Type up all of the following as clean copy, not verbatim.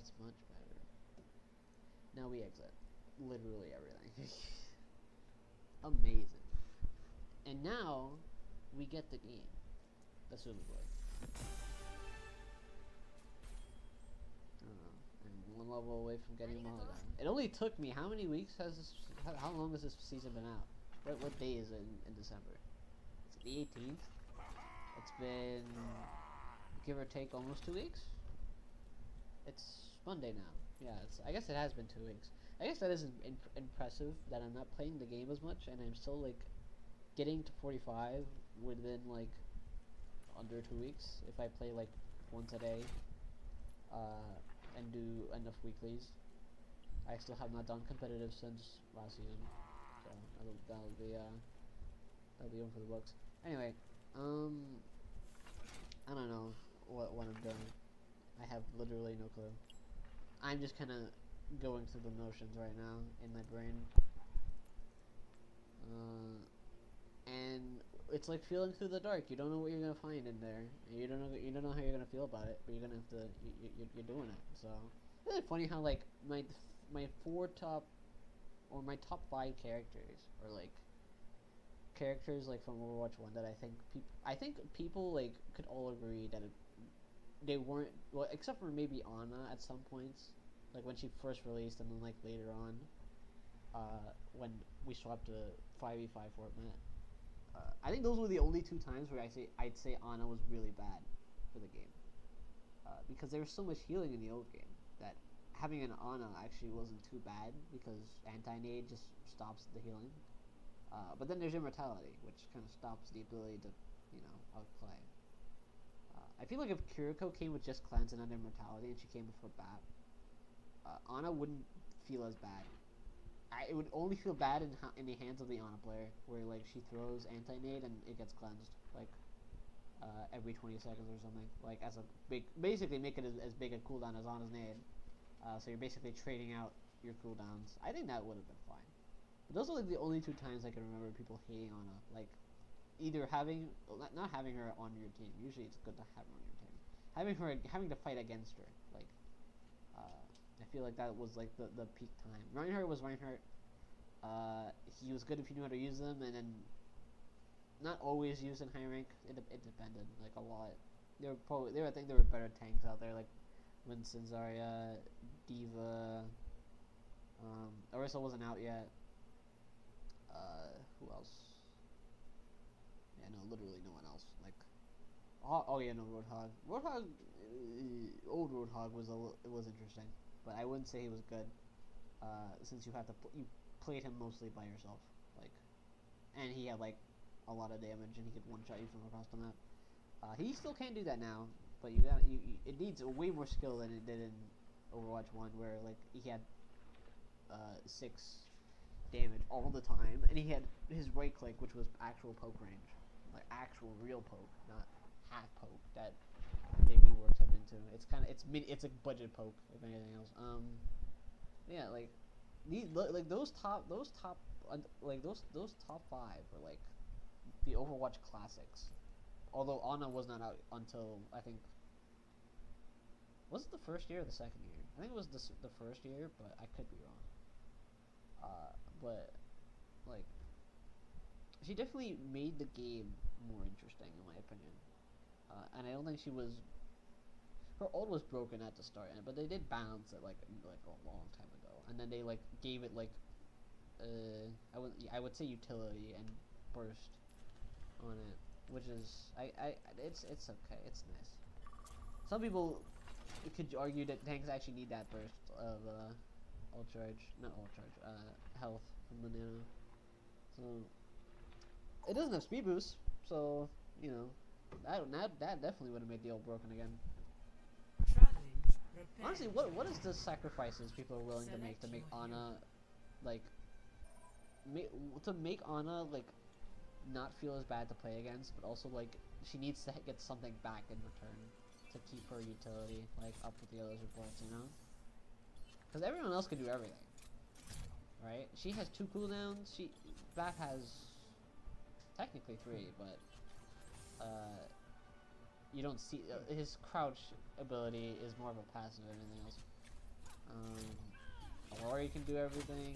That's much better. Now we exit. Literally everything. Amazing. And now we get the game. Assumably. I don't know. I'm one level away from getting Mulligan. It only took me, how many weeks has this, how long has this season been out? What day is it in December? It's the 18th. It's been, give or take, almost 2 weeks? It's Monday now. Yeah, I guess it has been 2 weeks. I guess that is impressive that I'm not playing the game as much and I'm still like getting to 45 within like under 2 weeks if I play like once a day and do enough weeklies. I still have not done competitive since last season, so that'll be one for the books. Anyway, I don't know what I'm doing. I have literally no clue. I'm just kind of going through the motions right now in my brain. And it's like feeling through the dark. You don't know what you're gonna find in there. You don't know how you're gonna feel about it, but you're gonna have to. You're doing it. So it's really funny how like my top 5 characters are like characters like from Overwatch 1 that I think people like could all agree that they weren't, well, except for maybe Ana at some points, like when she first released, and then like later on, when we swapped to 5v5 format. I think those were the only 2 times where I'd say Ana was really bad for the game, because there was so much healing in the old game that having an Ana actually wasn't too bad because anti-nade just stops the healing. But then there's immortality, which kind of stops the ability to, outplay. I feel like if Kiriko came with just cleanse and immortality, and she came before Bat, Ana wouldn't feel as bad. It would only feel bad in the hands of the Ana player, where like she throws anti-nade and it gets cleansed like every 20 seconds or something. Like as a basically make it as big a cooldown as Ana's nade. So you're basically trading out your cooldowns. I think that would have been fine. But those are like the only 2 times I can remember people hating Ana. Like either not having her on your team. Usually it's good to have her on your team. Having to fight against her. Like I feel like that was like the peak time. Reinhardt was Reinhardt. He was good if you knew how to use them, and then not always used in high rank. It depended like a lot. I think there were better tanks out there like Winston, Zarya, Diva. Orisa wasn't out yet. Who else? Yeah, no, literally no one else. Like, oh yeah, no, Roadhog. Old Roadhog was interesting, but I wouldn't say he was good. Since you played him mostly by yourself, like, and he had like a lot of damage, and he could one-shot you from across the map. He still can't do that now, but it needs way more skill than it did in Overwatch 1, where like he had 6 damage all the time, and he had his right click, which was actual poke range, like actual real poke, not half poke that they reworked him into. It's a budget poke if anything else. Yeah, like those top 5 were like the Overwatch classics. Although Ana was not out until I think, was it the first year or the second year? I think it was the first year, but I could be wrong. But like, she definitely made the game more interesting in my opinion. And I don't think her ult was broken at the start, but they did balance it like a long time ago, and then they like gave it like I would say utility and burst on it, which is it's okay, it's nice. Some people could argue that tanks actually need that burst of health from the nano. So it doesn't have speed boost, so that definitely would have made the ult broken again. Honestly, what is the sacrifices people are willing to make Ana like to make Ana like not feel as bad to play against, but also like she needs to get something back in return to keep her utility like up with the others' reports, because everyone else can do everything, right? She has 2 cooldowns. Bat has technically 3, but you don't see his crouch ability is more of a passive than anything else. Aurora can do everything.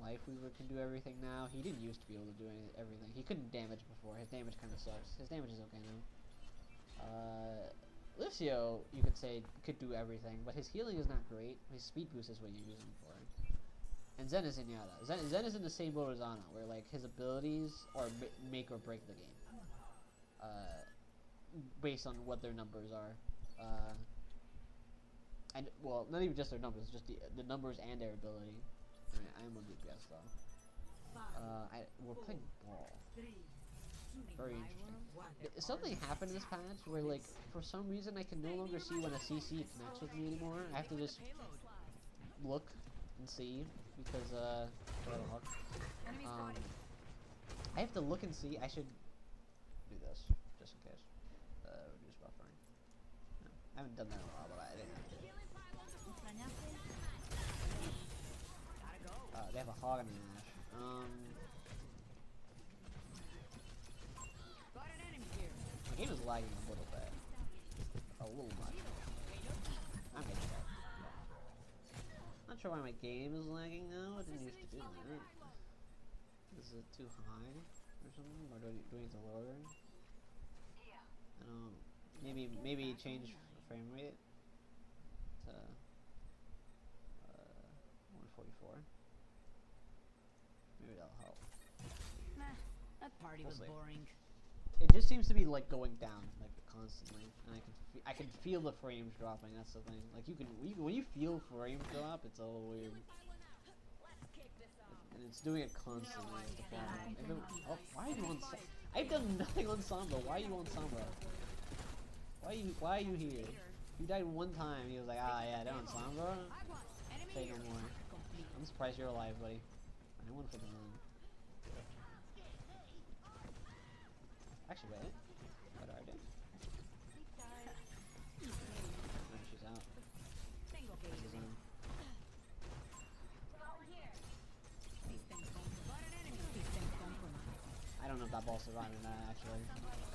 Lifeweaver can do everything now. He didn't used to be able to do everything. He couldn't damage before. His damage kind of sucks. His damage is okay now. Lucio, you could say, could do everything, but his healing is not great. His speed boost is what you use him for. And Zen is Zenyatta. Zen is in the same boat as Ana, where like his abilities are make or break the game. Based on what their numbers are. And well, not even just their numbers, just the numbers and their ability. Alright, I am on DPS though. We're playing ball. Very interesting. Something happened in this patch where, like, for some reason I can no longer see when a CC connects with me anymore. I have to just look and see because I have to look and see. I should do this just in case. Reduce buffering. No, I haven't done that in a while, but I didn't have to. They have a hog in the Ash. My game is lagging a little bit. A little much. I'm getting that. Not sure why my game is lagging now. I didn't used to do that. Is it too high or something? Or do I need to lower? I don't know. Maybe change frame rate to 144. Maybe that'll help. Nah, that party was boring. It just seems to be like going down like constantly, and I can feel the frames dropping. That's the thing. Like when you feel frames drop, it's a little weird. And it's doing it constantly. Oh, why are you on? I've done nothing on Sombra. Why are you on Sombra? Why are you here? You died one time. He was like, ah yeah, they're on Sombra. Say no more. I'm surprised you're alive, buddy. I won for the moon. Actually, wait. What do I do? No, she's out. This is in. I don't know if that ball's surviving that, actually.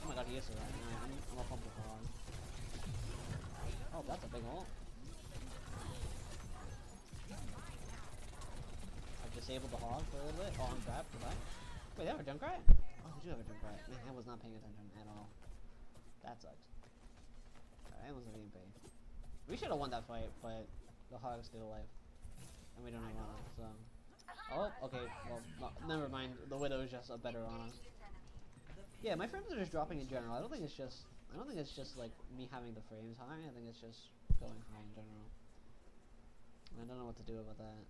Oh my god, he is surviving. Alright, I'm gonna pump the hog. Oh, that's a big ult. Disabled the hog for a little bit. Oh, I'm trapped. Goodbye. Wait, they have a Junkrat? Oh, they do have a Junkrat. Man, I was not paying attention at all. That sucks. Alright, I wasn't being paid. We should have won that fight, but the hog's still alive. And we don't have Ana, so... Oh, okay. Well, no, never mind. The Widow is just a better Ana. Yeah, my frames are just dropping in general. I don't think it's just like me having the frames high. I think it's just going high in general. I don't know what to do about that.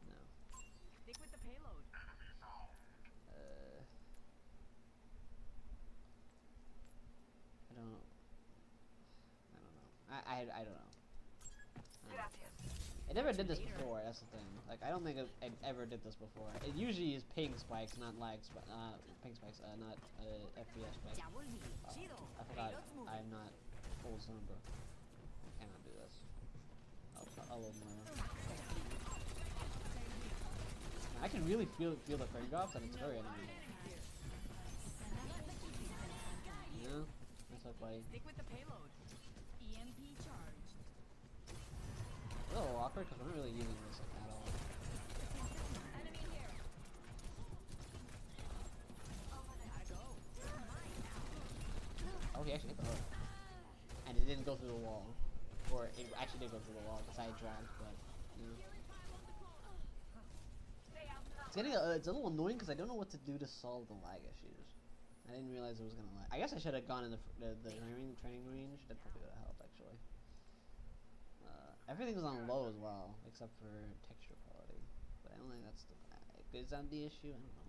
No. Stick with the payload. I don't know. I don't know. I never did this before, that's the thing. Like, I don't think I ever did this before. It usually is ping spikes, not lag spikes, ping spikes, not FPS spikes. I forgot I'm not full Sombra. I cannot do this. I'll load more. I can really feel the frame drops, and it's very annoying. Yeah, that's like buddy. Stick with the payload. EMP charged. It's a little awkward because we're not really using this at all. Enemy here. Oh, he actually hit the hook. And it didn't go through the wall. Or it actually did go through the wall because I dragged, but, you know. It's a little annoying because I don't know what to do to solve the lag issues. I didn't realize it was gonna lag. I guess I should have gone in the training range. That probably would have helped actually. Everything was on low as well, except for texture quality. But I don't think that's the is that the issue? I don't know.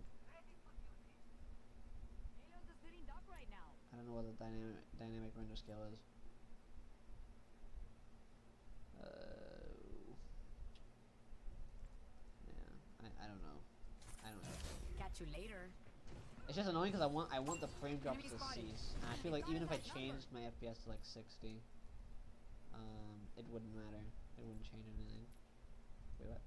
I don't know what the dynamic render scale is. Yeah, I don't know. I don't know. Catch you later. It's just annoying because I want the frame drops to cease. And I feel like even if I changed my FPS to like 60, it wouldn't matter. It wouldn't change anything. Wait, what?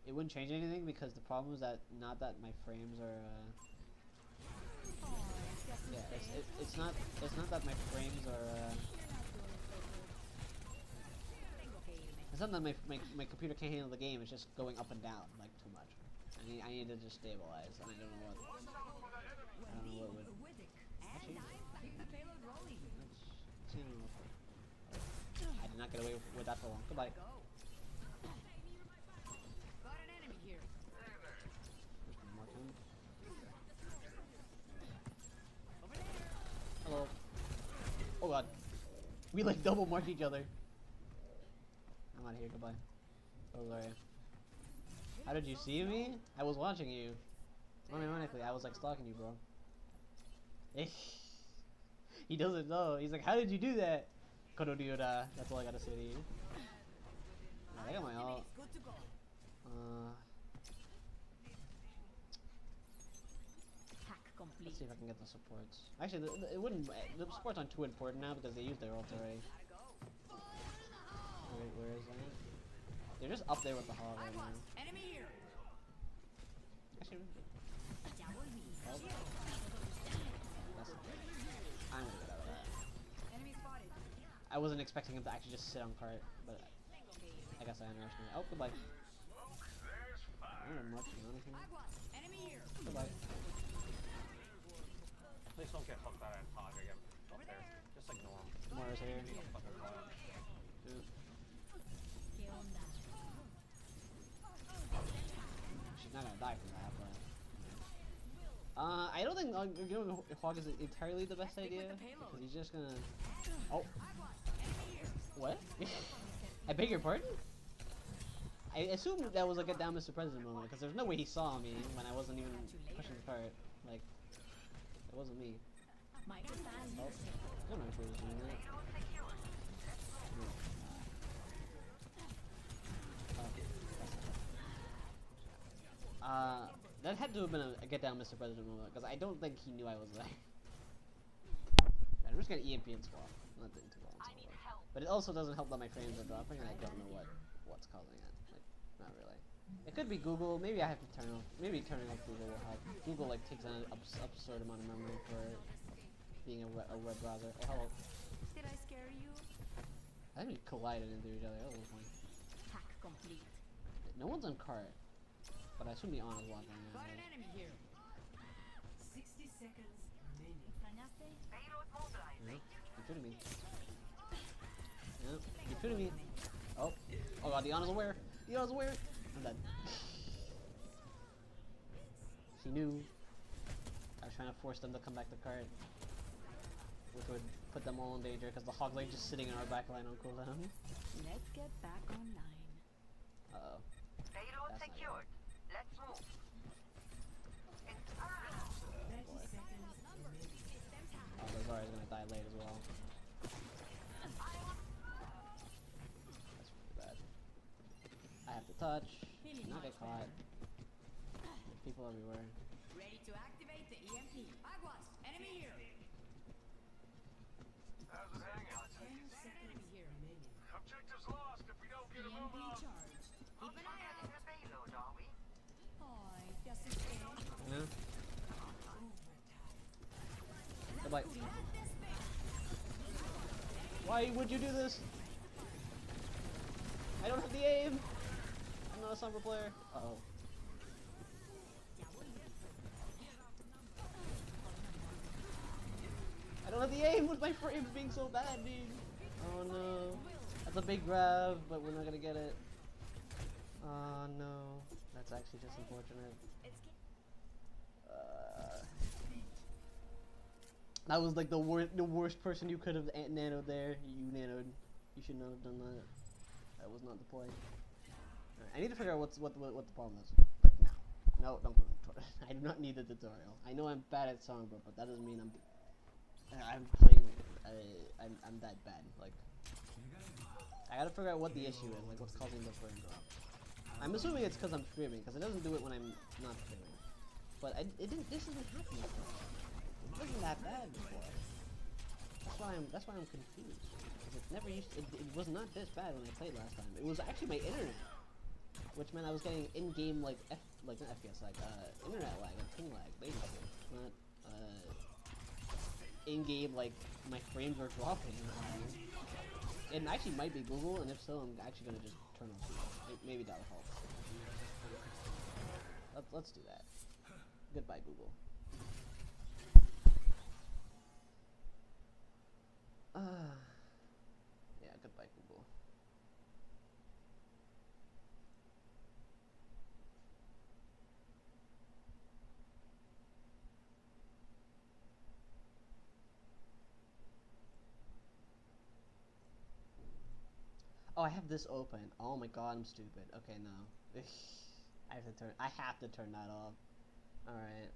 It wouldn't change anything because the problem is that not that my frames are. Yeah, it's not that my frames are. sometimes my computer can't handle the game. It's just going up and down like too much. I need to just stabilize, and I don't know what. I don't know what would. Actually, I did not get away with that for long. Goodbye. Got an enemy here. Over there. Hello. Oh god. We like double mark each other. I'm out of here. Goodbye. Oh, sorry. How did you see me? I was watching you. Ironically, I was like stalking you, bro. He doesn't know. He's like, how did you do that? Korodiura. That's all I gotta say to you. I got my ult. Good to go. Hack complete. Let's see if I can get the supports. Actually, it wouldn't. The supports aren't too important now because they used their ult already. Wait, where is that? They're just up there with the hog right now. Enemy here. Actually, Double V. oh. I'm gonna get out of that. Enemy spotted. I wasn't expecting him to actually just sit on cart, but I guess I underestimated. Oh, goodbye. I don't know much of anything. Enemy here. Goodbye. Please don't get hooked by that hog again. Up there. Just ignore him. Tomorrow's here. Fucking clown. Dude. ¿Qué onda? She's not gonna die from that, but I don't think giving Hog is entirely the best idea because he's just gonna. Oh, what? I beg your pardon? I assumed that was like a down Mr. President moment because there's no way he saw me when I wasn't even pushing the cart. Like, it wasn't me. My Oh, I don't know if it was doing that. That had to have been a get down Mr. President moment, because I don't think he knew I was there. I'm just gonna EMP and swap. Not doing too well. But it also doesn't help that my frames are dropping, and I don't know what's causing it. Like, not really. It could be Google. Maybe I have to turn off. Maybe turning off Google will help. Google like takes an absurd amount of memory for being a web browser. Oh, hello. Did I scare you? I think we collided into each other. That was fun. Hack complete. No one's on cart, but I assume the on is walking. Got an enemy here. 60 seconds remaining. ¿Extrañaste? You're shooting me. Yeah, you're shooting me. Oh, oh god, the on is aware. The on is aware. I'm dead. She knew. I was trying to force them to come back to cart, which would put them all in danger because the hog's like just sitting in our back line on cooldown. Let's get back online. Uh oh. Payload That's not secured. Let's move. 30 seconds remaining. Oh, the Zarya's gonna die late as well. That's really bad. I have to touch. Not get caught. There's people everywhere. Ready to activate the EMP. Aguas. Enemy here. 10 seconds Enemy here. remaining. Objective's lost if we don't get a EMP move on. charged. Keep an eye out. The payload, are we? Ay, te asusté. Yeah. Goodbye. Why would you do this? I don't have the aim. I'm not a soccer player. Uh oh. I don't have the aim with my frames being so bad, dude. Oh no. That's a big grab, but we're not gonna get it. Oh no. That's actually just unfortunate. That was like the worst person you could have nanoed there. You nanoed. You should not have done that. That was not the play. Alright, I need to figure out what the problem is. Like now. No, don't go to the tutorial. I do not need the tutorial. I know I'm bad at Songbird, but that doesn't mean I'm playing. I'm that bad. Like, I gotta figure out what the issue is. Like, what's causing the frame drop. I'm assuming it's because I'm streaming, because it doesn't do it when I'm not streaming. But this isn't happening before. It wasn't that bad before. That's why I'm confused. Because it never used. It was not this bad when I played last time. It was actually my internet, which meant I was getting in-game like not FPS internet lag, like ping lag, latency, not in-game like my frames were dropping. It actually might be Google, and if so, I'm actually gonna just turn off Google. Maybe that'll help. Let's do that. Goodbye, Google. Yeah, goodbye, Google. Oh, I have this open. Oh my god, I'm stupid. Okay, no. I have to turn that off. Alright.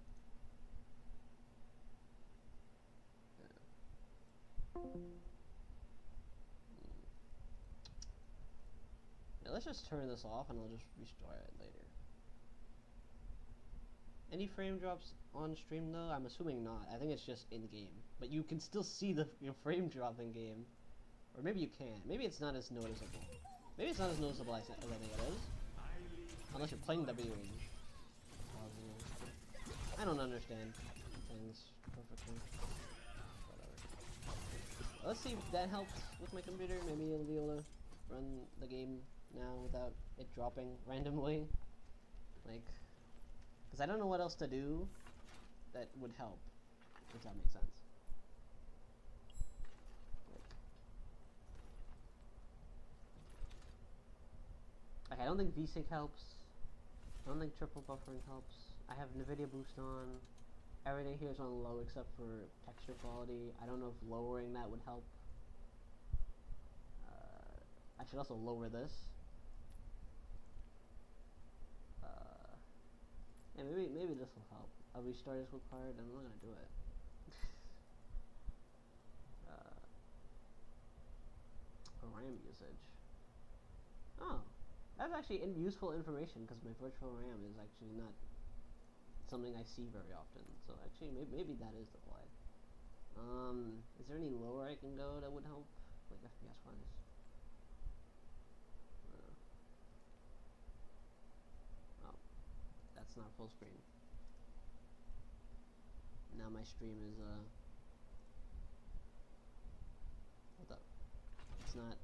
Yeah, let's just turn this off and I'll just restart it later. Any frame drops on stream though? I'm assuming not. I think it's just in game. But you can still see your frame drop in game. Or maybe you can't. Maybe it's not as noticeable. Maybe it's not as noticeable as I think it is. Unless you're playing W. I don't understand things perfectly. Whatever. Let's see if that helps with my computer. Maybe you'll be able to run the game now without it dropping randomly. Like, because I don't know what else to do that would help, if that makes sense. Like, I don't think VSync helps. I don't think triple buffering helps. I have NVIDIA Boost on. Everything here is on low except for texture quality. I don't know if lowering that would help. I should also lower this. Yeah, maybe this will help. A restart is required. I'm not gonna do it. RAM usage. Oh, that's actually useful information because my virtual RAM is actually not something I see very often. So actually, maybe that is the play. Is there any lower I can go that would help, like FPS wise? Oh, that's not full screen. Now my stream is what the? It's not.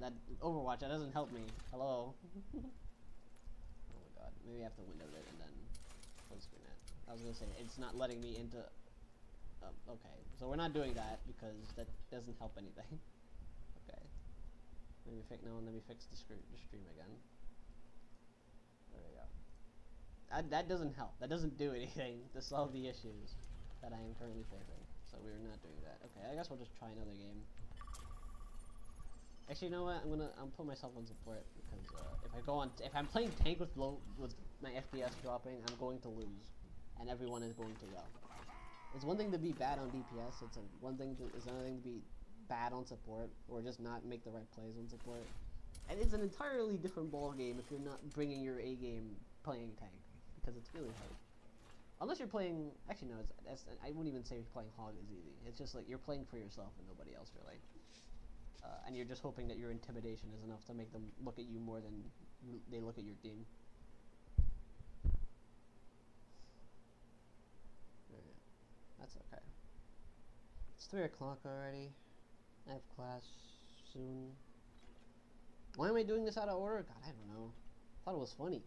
That Overwatch, that doesn't help me. Hello. Oh my god, maybe I have to window it and then full screen it. I was gonna say it's not letting me into. Okay, so we're not doing that because that doesn't help anything. Okay, maybe let me fix the stream again. There we go. That doesn't help. That doesn't do anything to solve the issues that I am currently facing. So we're not doing that. Okay, I guess we'll just try another game. Actually, you know what? I'm put myself on support because if I'm playing tank with my FPS dropping, I'm going to lose, and everyone is going to go. It's one thing to be bad on DPS. It's another thing to be bad on support or just not make the right plays on support. And it's an entirely different ball game if you're not bringing your A game playing tank because it's really hard. Unless you're playing, actually no, I wouldn't even say playing Hog is easy. It's just like you're playing for yourself and nobody else really. And you're just hoping that your intimidation is enough to make them look at you more than they look at your team. Alright. That's okay. It's 3 o'clock already. I have class soon. Why am I doing this out of order? God, I don't know. I thought it was funny.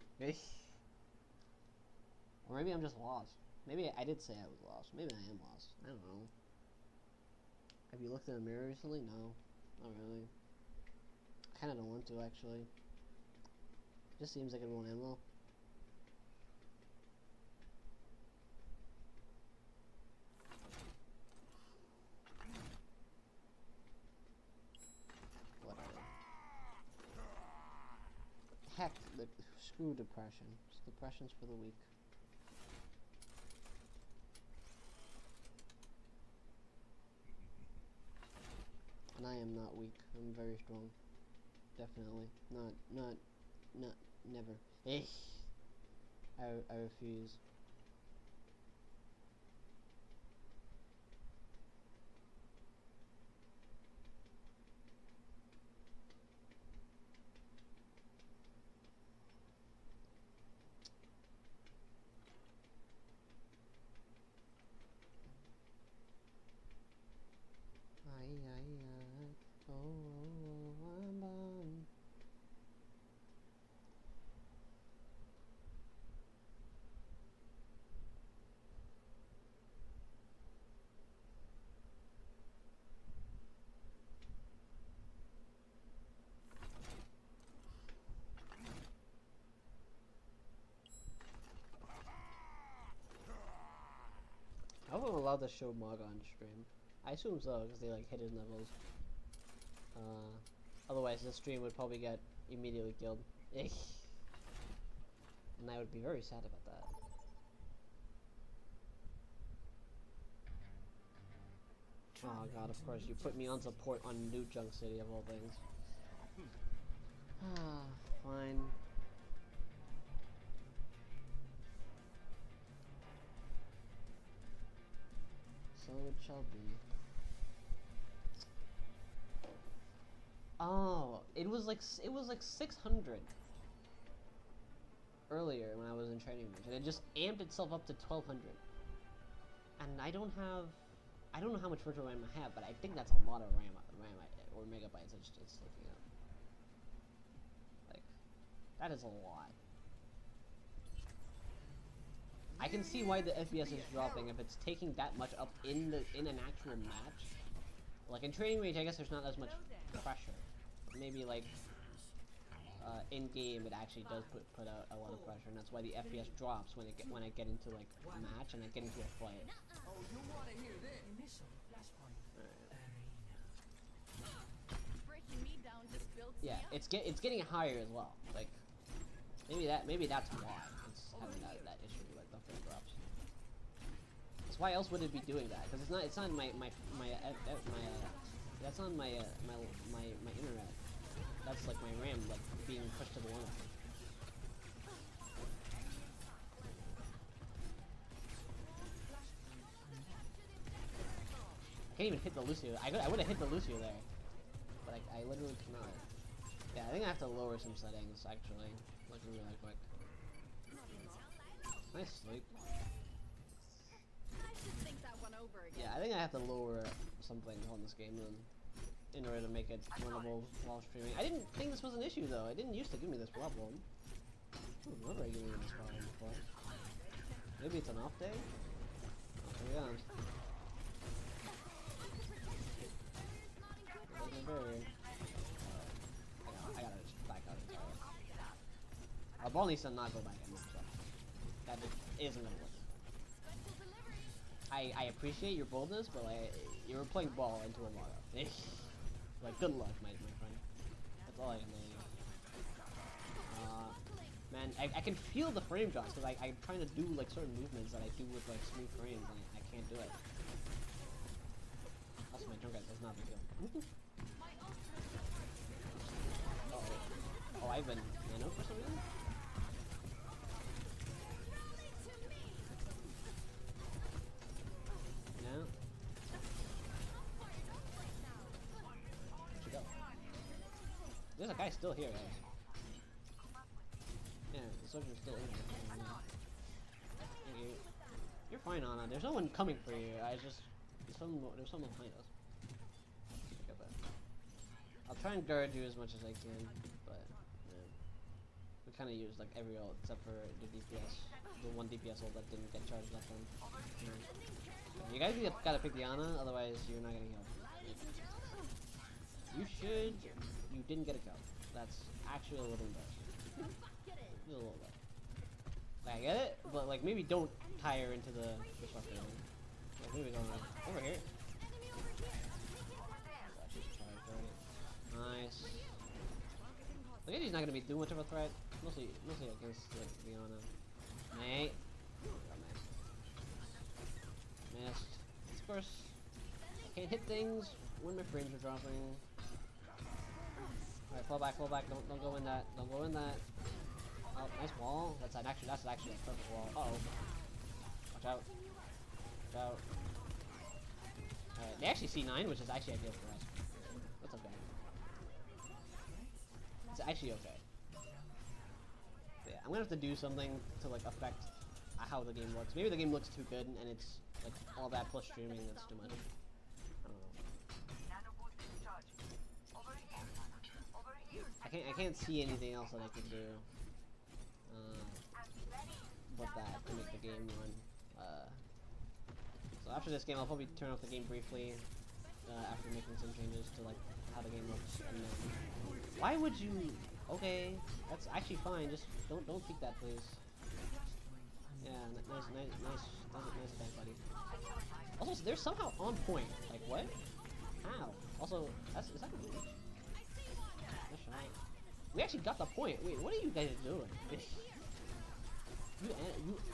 Or maybe I'm just lost. Maybe I did say I was lost. Maybe I am lost. I don't know. Have you looked in the mirror recently? No. Not really. I kinda don't want to, actually. Just seems like everyone ammo. Whatever. Heck, screw depression. Depression's for the weak. And I am not weak. I'm very strong. Definitely. Never. I refuse. allowed to show Mog on stream? I assume so, because they like hit his levels. Otherwise, the stream would probably get immediately killed. And I would be very sad about that. Oh god, of course, you put me on support on New Junk City of all things. Ah, fine. So it shall be. Oh, it was like 600 earlier when I was in training range, and it just amped itself up to 1200. And I don't know how much virtual RAM I have, but I think that's a lot of RAM or megabytes it's taking up. Like, that is a lot. I can see why the FPS is dropping if it's taking that much up in an actual match. Like in training range, I guess there's not as much pressure. Maybe like in game, it actually does put out a lot of pressure, and that's why the FPS drops when I get into like a match and I get into a fight. Oh, you want to hear this? Initial flashpoint. Breaking me down just built Yeah, it's getting higher as well. Like maybe that's why it's having that issue, like the frame drops. That's why else would it be doing that? Because it's not my that's on my internet. That's like my RAM like being pushed to the limit. I can't even hit the Lucio. I would have hit the Lucio there, but I literally cannot. Yeah, I think I have to lower some settings actually, like really quick. Nice sleep. I should think that one over again. Yeah, I think I have to lower something on this game then, in order to make it runnable while streaming. I didn't think this was an issue though. It didn't used to give me this problem. I don't remember giving me this problem before. Maybe it's an off day? Oh, to be honest. I gotta just back out of the tower. Our ball needs to not go back in so that isn't gonna work. I appreciate your boldness, but like, you were playing ball into a log. Like, good luck, my friend. That's all I can tell you. Man, I can feel the frame drops because I'm trying to do like certain movements that I do with like smooth frames, and I can't do it. Also, my jump does not be good. Oh, I've been nano for some reason. No. Where'd she go? There's a guy still here, guys. Yeah, the soldier's still in here. Thank you. You're fine, Anna. There's no one coming for you. There's someone behind us. Look at that. I'll try and guard you as much as I can, but yeah. We kind of used like every ult except for the DPS, the one DPS ult that didn't get charged that time. Yeah. You guys gotta pick the Ana, otherwise you're not gonna heal. You should. You didn't get a kill. That's actually a little embarrassing. A little bit. Like, I get it, but like maybe don't tie her into the disruptor. Like, maybe going over here. She's charged already. Nice. Like, he's not gonna be too much of a threat. Mostly against like Leona. Mate. Oh, missed. Of course, I can't hit things when my frames are dropping. Alright, fall back. Don't go in that. Don't go in that. Oh, nice wall. That's actually a perfect wall. Uh oh. Watch out. Watch out. Alright, they actually C9, which is actually ideal for us. That's okay. It's actually okay. Yeah, I'm gonna have to do something to like affect how the game looks. Maybe the game looks too good and it's like all that plus streaming that's too much. I don't know. I can't see anything else that I can do. But that to make the game run. So after this game, I'll probably turn off the game briefly after making some changes to like how the game looks. And then, why would you? Okay, that's actually fine. Just don't peek that, please. Yeah, nice attack, buddy. Also, they're somehow on point. Like, what? How? Also, is that a reach? Nice shot. We actually got the point. Wait, what are you guys doing? you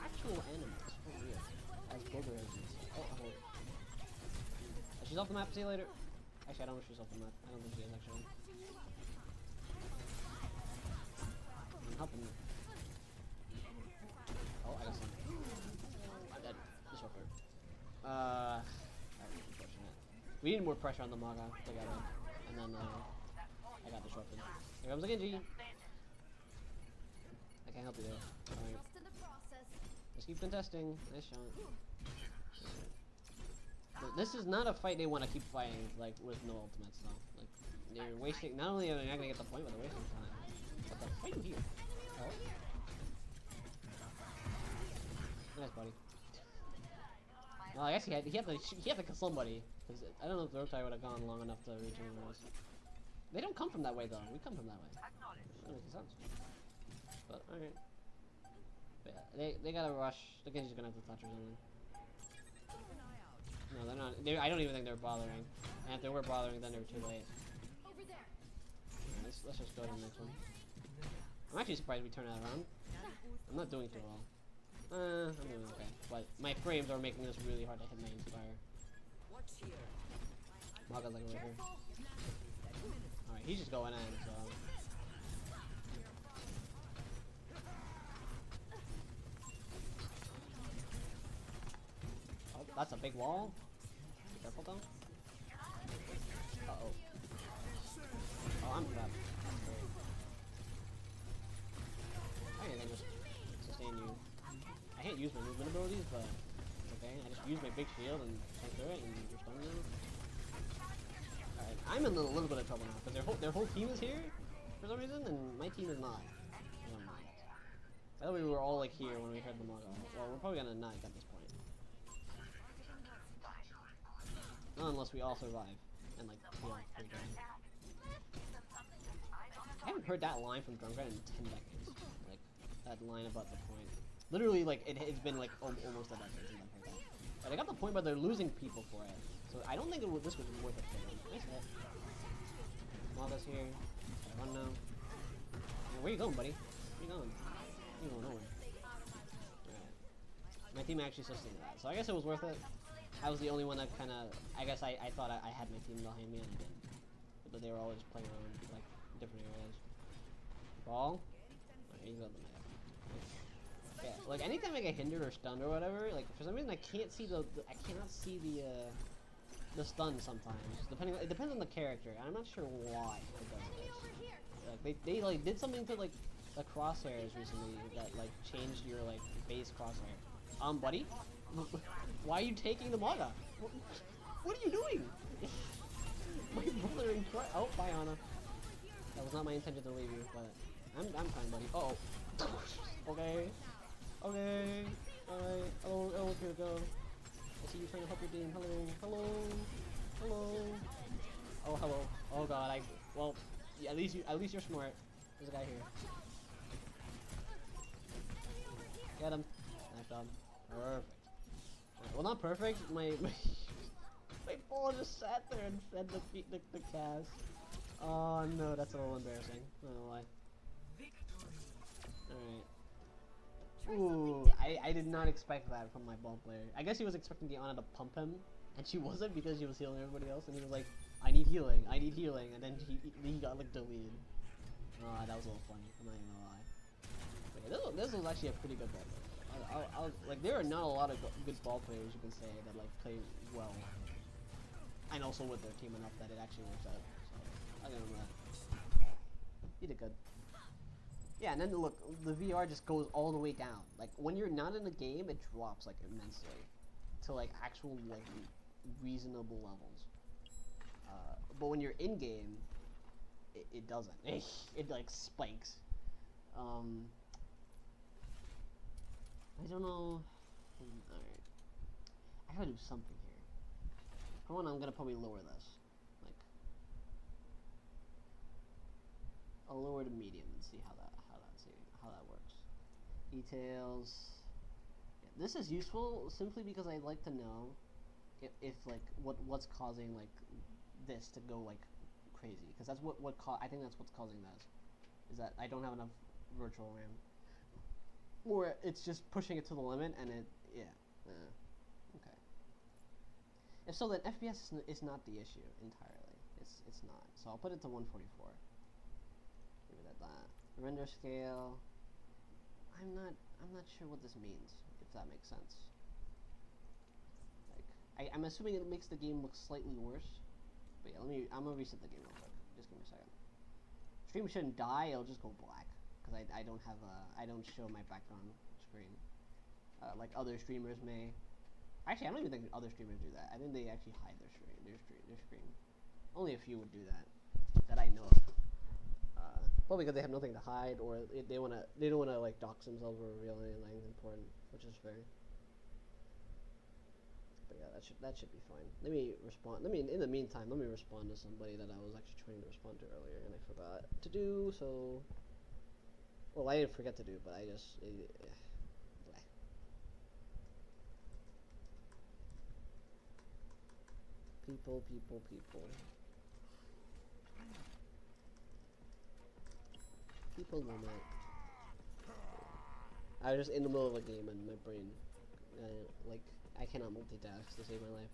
actual animals. For real. As booger agents. Oh. She's off the map. See you later. Actually, I don't know if she's off the map. I don't think she is, actually. I'm helping you. Oh, I got some. I'm dead. Disruptor. Alright, unfortunate. We need more pressure on the Maga to get him. And then, I got disrupted. Here comes the Genji. I can't help you there. Alright. Just keep contesting. Nice shot. But this is not a fight they want to keep fighting, like, with no ultimates, though. Like, they're wasting, not only are they not gonna get the point, but they're wasting time. What the fuck are you here? Oh. Nice, buddy. Well, I guess he had to kill somebody, because I don't know if the Rotai would have gone long enough to reach anyone else. They don't come from that way, though. We come from that way. That makes sense. But, alright. But yeah, they gotta rush. The Genji's gonna have to touch or something. No, they're not. I don't even think they're bothering. And if they were bothering, then they were too late. Yeah, let's just go to the next one. I'm actually surprised we turned that around. I'm not doing too well. I'm doing okay. But my frames are making this really hard to hit my Inspire. Maga's like right here. Alright, he's just going in, so... Oh, that's a big wall. Be careful though. Uh-oh. Oh, I'm trapped. That's great. I can just sustain you. I can't use my movement abilities, but it's okay. I just use my big shield and tank through it and you're stunned now. Alright, I'm in a little bit of trouble now, because their whole team is here for some reason, and my team is not. I don't mind. I thought we were all like here when we heard the Maga. Well, we're probably gonna knife at this point. Not unless we all survive and like heal pretty good. I haven't heard that line from Drunkard in 10 decades. Like that line about the point. Literally, like it's been like almost a decade since I've heard that. But I got the point, but they're losing people for it. So I don't think this was worth it for them. Nice hit. Maga's here. Run now. Yeah, where you going, buddy? Where you going? You going nowhere. Alright. My team actually sustained that, so I guess it was worth it. I was the only one that kind of, I guess I thought I had my team behind me and I didn't. But they were all just playing around, like, different areas. Ball? Alright, he's got the map. Yeah, like, anytime I get hindered or stunned or whatever, like, for some reason I can't see I cannot see the stun sometimes. It depends on the character. I'm not sure why it does this. Like, they like, did something to, like, the crosshairs recently that, like, changed your, like, base crosshair. Buddy? Why are you taking the Maga? What are you doing? My brother in front. Oh, bye, Anna. That was not my intention to leave you, but I'm fine, buddy. Uh oh. Okay. Okay. Alright. Hello, here we go. I see you trying to help your team. Hello. Oh, hello. Oh god, well, yeah, at least you're smart. There's a guy here. Get him. Nice job. Perfect. Well, not perfect. My ball just sat there and fed the cast. Oh no, that's a little embarrassing. I don't know why. Alright. Ooh, I did not expect that from my ball player. I guess he was expecting Diana to pump him, and she wasn't because she was healing everybody else, and he was like, I need healing, and then he got like deleted. That was a little funny. I'm not even gonna lie. But yeah, this was actually a pretty good ball player. Like, there are not a lot of good ball players you can say that like play well, and also with their team enough that it actually works out. So I give him that. He did good. Yeah, and then look, the VR just goes all the way down. Like when you're not in the game, it drops like immensely to like actual like reasonable levels. But when you're in game, it doesn't. It like spikes. I don't know. Alright. I gotta do something here. For one, I'm gonna probably lower this. Like, I'll lower to medium and see how that works. Details. Yeah, this is useful simply because I'd like to know if like what's causing like this to go like crazy, because that's I think that's what's causing that is that I don't have enough virtual RAM, or it's just pushing it to the limit and it okay. If so, then FPS is not the issue entirely. It's not. So I'll put it to 144. Leave it at that. Render scale. I'm not sure what this means, if that makes sense. Like I'm assuming it makes the game look slightly worse. But yeah, I'm gonna reset the game real quick. Just give me a second. Stream shouldn't die. It'll just go black because I don't have I don't show my background screen like other streamers may. Actually, I don't even think other streamers do that. I think they actually hide their screen. Only a few would do that I know of. Probably because they have nothing to hide, or they don't wanna like dox themselves or reveal anything important, which is fair. But yeah, that should be fine. Let me respond. In the meantime, let me respond to somebody that I was actually trying to respond to earlier, and I forgot to do. So, well, I didn't forget to do, but I just. People. People moment. I was just in the middle of a game and my brain, like, I cannot multitask to save my life.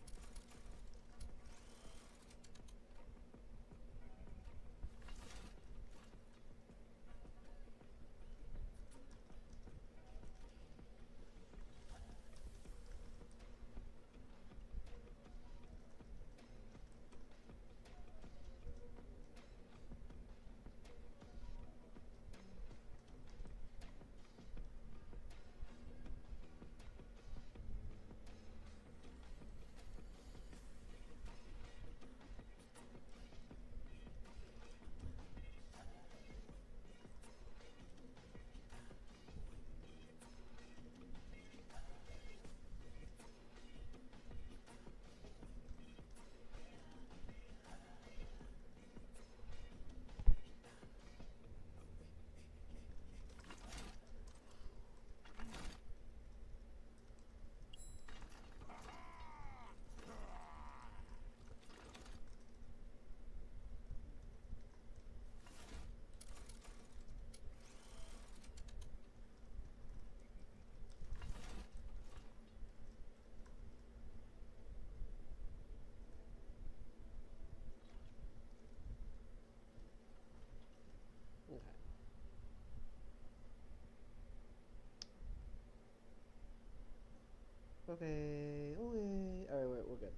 Okay. Alright, we're good.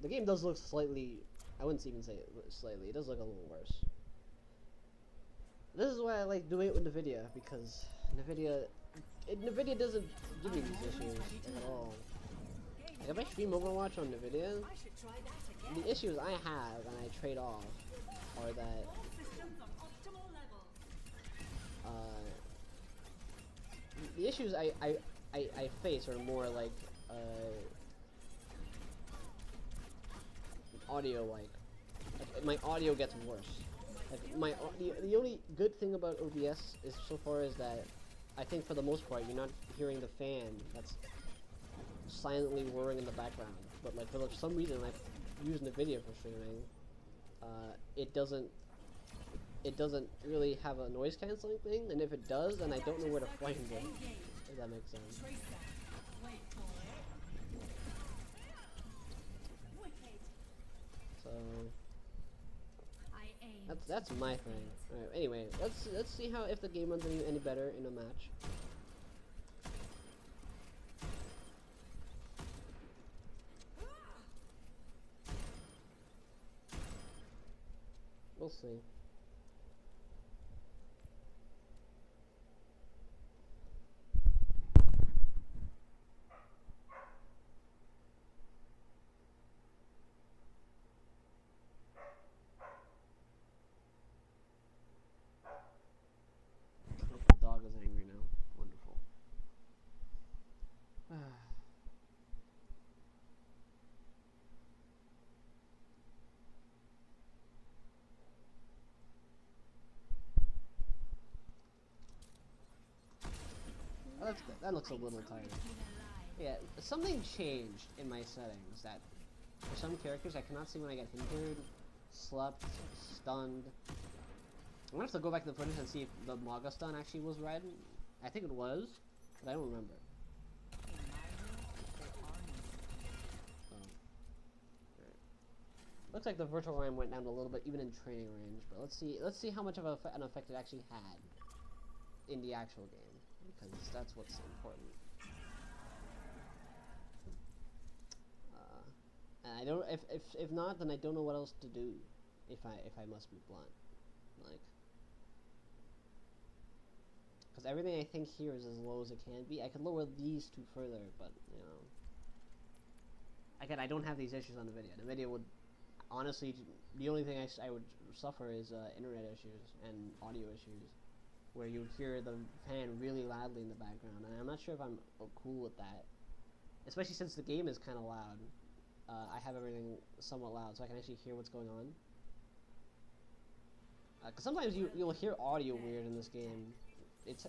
The game does look slightly, I wouldn't even say it slightly, it does look a little worse. This is why I like doing it with NVIDIA, because NVIDIA doesn't give me these issues at all. Like if I stream Overwatch on NVIDIA, the issues I have and I trade off are that the issues I face are more like audio like my audio gets worse. Like the only good thing about OBS is so far is that I think for the most part you're not hearing the fan that's silently whirring in the background. But like for some reason I've used NVIDIA for streaming, it doesn't really have a noise cancelling thing, and if it does, then I don't know where to find it. If that makes sense. So that's my thing. Alright, anyway, let's see how if the game runs any better in a match. We'll see. The dog is angry now. Wonderful. Oh, that's good. That looks a little tired. Yeah, something changed in my settings that for some characters I cannot see when I get hindered, slept, stunned. I'm gonna have to go back to the footage and see if the Maga stun actually was red. I think it was, but I don't remember. So, right. Looks like the virtual RAM went down a little bit, even in training range. But let's see how much of an effect it actually had in the actual game, because that's what's important. And I don't. If not, then I don't know what else to do. If I must be blunt, like, because everything I think here is as low as it can be. I could lower these two further, but you know, again, I don't have these issues on the video. The video would honestly, the only thing I would suffer is internet issues and audio issues, where you would hear the fan really loudly in the background, and I'm not sure if I'm cool with that, especially since the game is kind of loud. I have everything somewhat loud, so I can actually hear what's going on. Because sometimes you'll hear audio weird in this game. It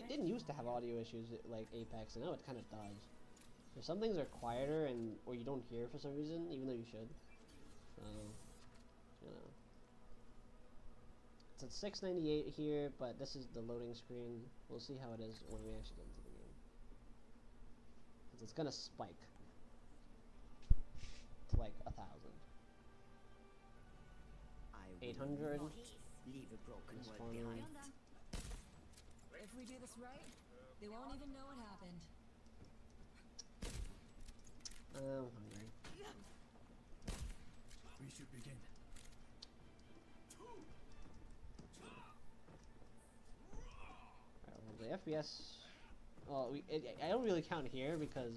didn't used to have audio issues like Apex, and now it kind of does. So some things are quieter or you don't hear for some reason, even though you should. You know. It's at 698 here, but this is the loading screen. We'll see how it is when we actually get into the game. Because it's gonna spike to like 1,000. 800. Leave a broken This world one. behind. If we do this right, they won't even know what happened. I'm hungry. We should begin. Alright, well, the FPS. Well, I don't really count here because,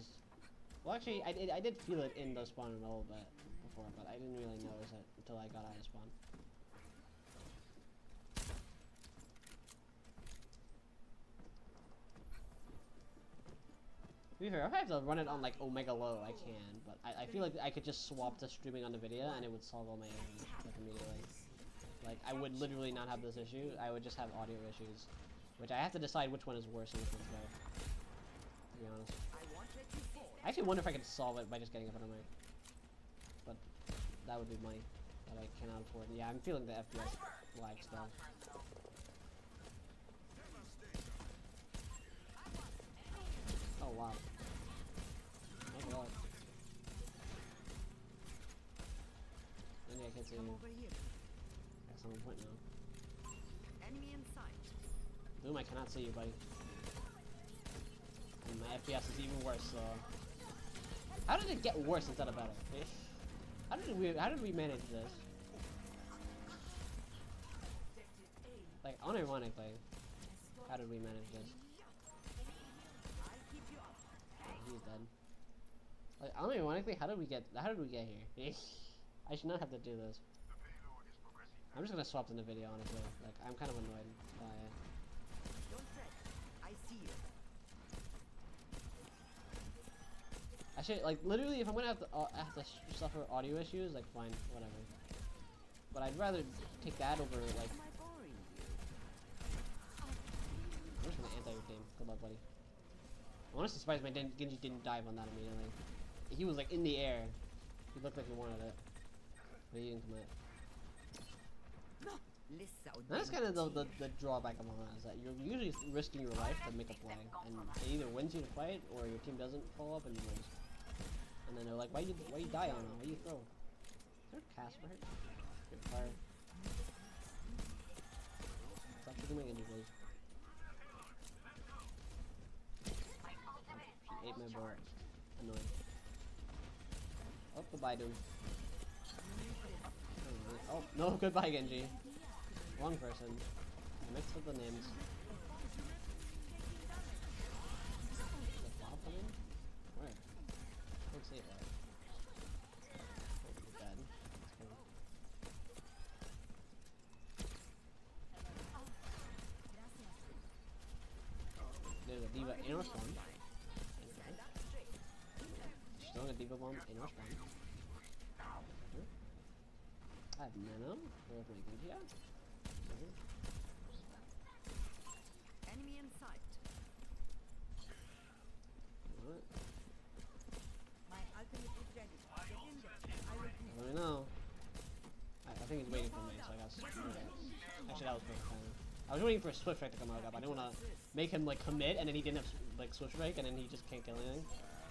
well, actually, I did feel it in the spawn a little bit before, but I didn't really notice it until I got out of spawn. To be fair, if I have to run it on like Omega Low, I can, but I feel like I could just swap to streaming on the video and it would solve all my issues like immediately. Like, I would literally not have this issue, I would just have audio issues. Which I have to decide which one is worse and which one's better, to be honest. I actually wonder if I could solve it by just getting a better mic. But that would be money that I cannot afford. Yeah, I'm feeling the FPS lag still. Oh wow. Oh god. Maybe I can't see you. Over here. Got someone point now. Enemy in sight. Boom, I cannot see you, buddy. And my FPS is even worse, so... How did it get worse instead of better? How did we manage this? Like, unironically, how did we manage this? Oh, he's dead. Like, unironically, how did we get here? I should not have to do this. I'm just gonna swap in the video, honestly. Like, I'm kind of annoyed by it. Don't fret. I see you. Actually, like, literally, if I'm gonna have to suffer audio issues, like, fine, whatever. But I'd rather take that over, like... Am I boring you? I'm just gonna anti your team. Good luck, buddy. I'm honestly surprised my Genji didn't dive on that immediately. He was, like, in the air. He looked like he wanted it. But he didn't commit. That's kind of the drawback of Mahana, is that you're usually risking your life to make a play, and it either wins you the fight, or your team doesn't follow up and you lose. And then they're like, why you die on him? Why you throw? Is there a Casper here? Good fire. Stop shooting my Genji, please. She ate my board. Annoying. Oh, goodbye, dude. Oh, no, goodbye, Genji. Wrong person. I mixed up the names. The flop coming? Where? I don't see it there. Oh, he's dead. That's cool. There's a diva in our spawn. She's throwing a diva bomb in our spawn. I have nano. Where's my Genji at? Enemy in sight. What? I was waiting for a Swift Strike to come out, but I didn't want to make him like commit, and then he didn't have like Swift Strike, and then he just can't kill anything.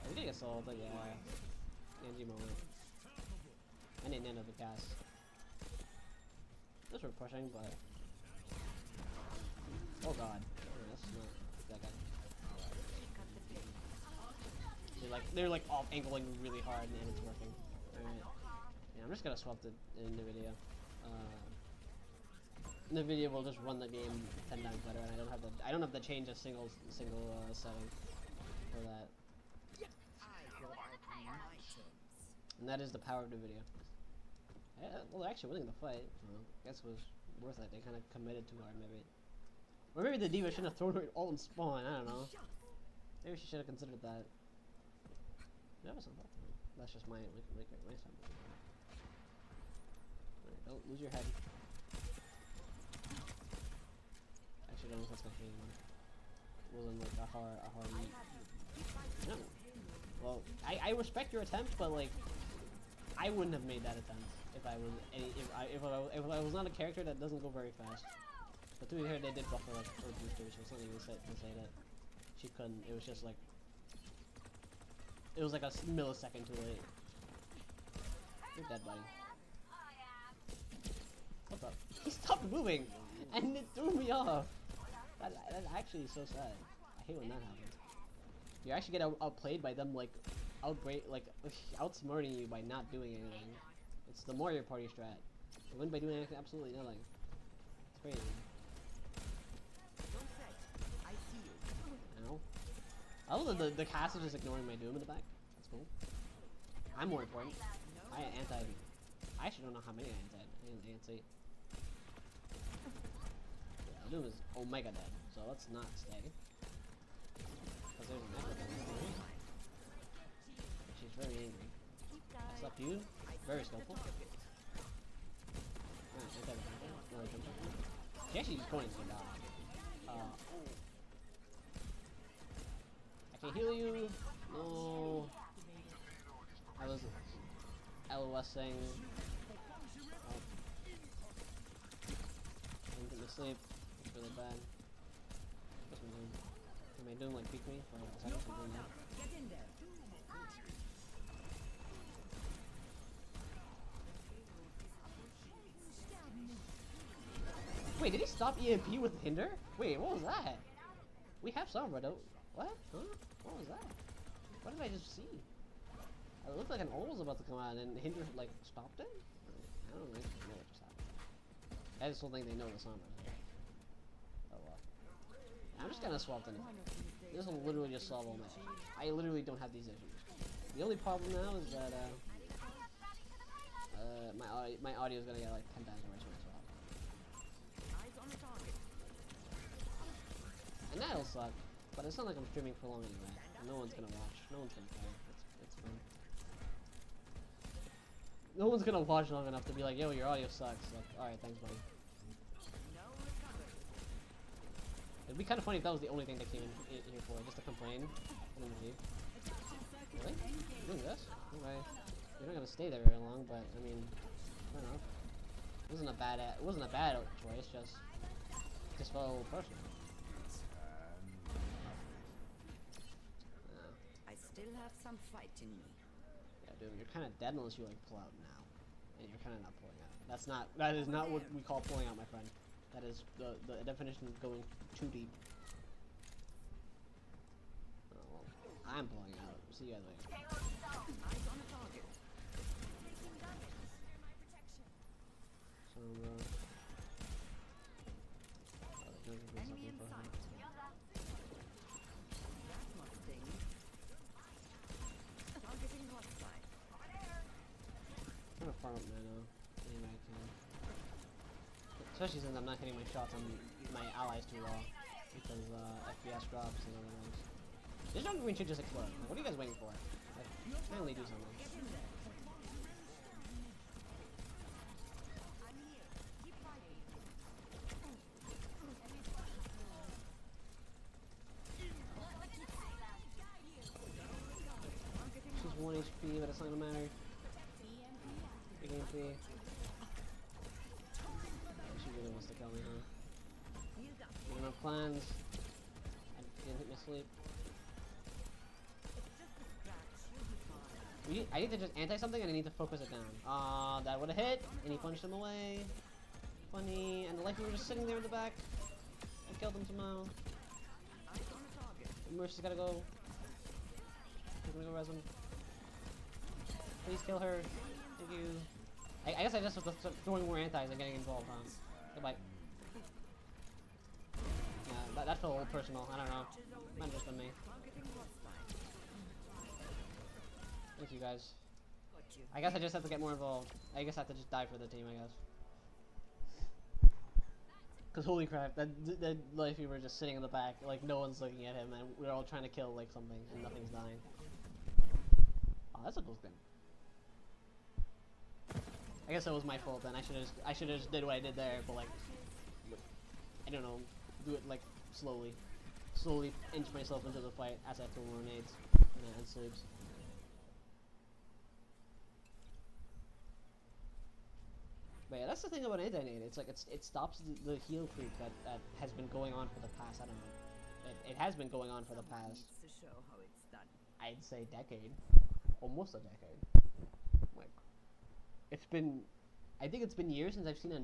We did get sold, but yeah, Angie moment. I didn't end up the cast. This we're pushing, but oh god, that's not that guy. They're like off angling really hard, and it's working. Alright, yeah, I'm just gonna swap it in the video. In the video, we'll just run the game 10 times better, and I don't have to change a single setting for that. And that is the power of the video. Yeah, well, they're actually winning the fight, so I guess it was worth it. They kind of committed too hard, maybe. Or maybe the diva shouldn't have thrown her all in spawn, I don't know. Maybe she should have considered that. That was something. That's just my stuff. Alright, don't lose your head. Actually, don't know if that's gonna hit anyone. It wasn't like a hard meet. No. Well, I respect your attempt, but like, I wouldn't have made that attempt if I was not a character that doesn't go very fast. But to be fair, they did buffer like her booster, so it's not even to say that she couldn't. It was just like it was like a millisecond too late. You're dead, buddy. What's up? He stopped moving, and it threw me off. That actually is so sad. I hate when that happens. You actually get outplayed by them like outsmarting you by not doing anything. It's the Mario Party strat. You win by doing absolutely nothing. It's crazy. Ow. I love that the cast is just ignoring my doom in the back. That's cool. I'm more important. I actually don't know how many I anti. I can't see. Yeah, the doom is omega dead, so let's not stay. Because there's an echo there. She's very angry. I slept you. Very skillful. She actually just going to die. I can heal you. No. I was LOSing. Oh. I didn't get to sleep. It's really bad. What's my doing? Am I doing like peek me for a second? Get in there. Wait, did he stop EMP with Hinder? Wait, what was that? We have some, but what? Huh? What was that? What did I just see? It looked like an ult was about to come out and Hinder like stopped it? I don't really know what just happened. I just don't think they know the song right here. Oh well. I'm just gonna swap them. This will literally just solve all my issues. I literally don't have these issues. The only problem now is that my audio is gonna get like 10 times worse when I swap. And that'll suck, but it's not like I'm streaming for long anyway. No one's gonna watch. No one's gonna care. It's fun. No one's gonna watch long enough to be like, yo, your audio sucks. Like, alright, thanks, buddy. It'd be kind of funny if that was the only thing they came in here for, just to complain and then leave. Really? You're doing this? Okay. You're not gonna stay there very long, but I mean, I don't know. It wasn't a bad choice. Just felt a little personal. I still have some fight in me. Yeah, dude, you're kind of dead unless you like pull out now, and you're kind of not pulling out. That is not what we call pulling out, my friend. That is the definition of going too deep. Oh, well, I'm pulling out. See you guys later. Eyes on a target. So, Enemy in sight. That must sting. Targeting hostile. I'm gonna farm up mana any way I can. Especially since I'm not hitting my shots on my allies too well. Because FPS drops and other things. This jungle green should just explode. Like, what are you guys waiting for? Like, finally do something. She's 1 HP, but it's not gonna matter. Big MP. She really wants to kill me, huh? of clans. I didn't hit my sleep. I need to just anti something and I need to focus it down. That would have hit, and he punched him away. Funny, and the Life were just sitting there in the back. I killed him somehow. Mercy's gotta go. I'm gonna go res him. Please kill her. Thank you. I guess I just have to start throwing more antis and getting involved, huh? Goodbye. Yeah, that felt a little personal. I don't know. Might have just been me. Thank you guys. I guess I just have to get more involved. I guess I have to just die for the team, I guess. Cause holy crap, that Lifey were just sitting in the back, like no one's looking at him, and we're all trying to kill like something, and nothing's dying. Oh, that's a cool skin. I guess that was my fault then. I should have just did what I did there, but like, I don't know, do it like slowly inch myself into the fight as I throw more nades and sleeps. But yeah, that's the thing about anti-nade. It's like it stops the heal creep that has been going on for the past, I don't know. It has been going on for the past, I'd say decade. Almost a decade. Like, I think it's been years since I've seen a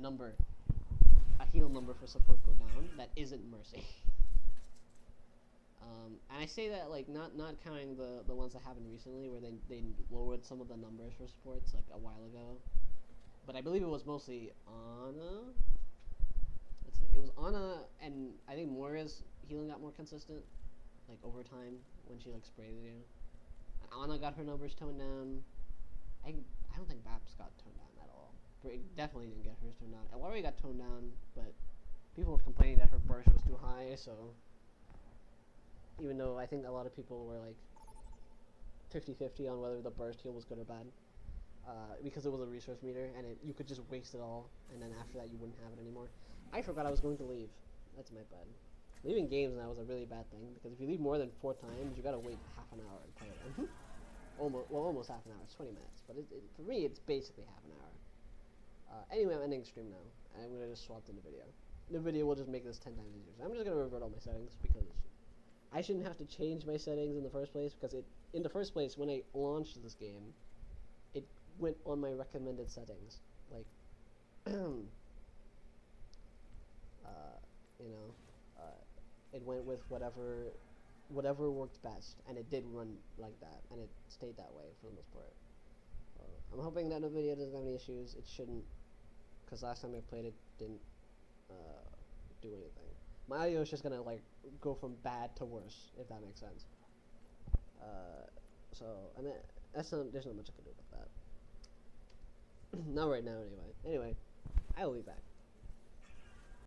heal number for support go down that isn't Mercy. And I say that like not counting the ones that happened recently where they lowered some of the numbers for supports like a while ago. But I believe it was mostly Ana. Let's see, it was Ana, and I think Moira's healing got more consistent, like over time when she like sprays you. And Ana got her numbers toned down. I don't think Baps got toned down at all. Brig definitely didn't get hers toned down. Elari got toned down, but people were complaining that her burst was too high. So even though I think a lot of people were like 50-50 on whether the burst heal was good or bad. Because it was a resource meter, and you could just waste it all, and then after that you wouldn't have it anymore. I forgot I was going to leave. That's my bad. Leaving games now is a really bad thing, because if you leave more than 4 times, you gotta wait half an hour to play them. almost half an hour. It's 20 minutes, but for me, it's basically half an hour. Anyway, I'm ending stream now, and I'm gonna just swap in the video. The video will just make this 10 times easier. So I'm just gonna revert all my settings, because I shouldn't have to change my settings in the first place, because in the first place, when I launched this game, it went on my recommended settings, like, it went with whatever worked best, and it did run like that, and it stayed that way for the most part. I'm hoping that the video doesn't have any issues. It shouldn't, because last time I played it didn't do anything. My audio is just gonna like go from bad to worse, if that makes sense. So I mean, there's not much I can do about that. Not right now, anyway. Anyway, I will be back.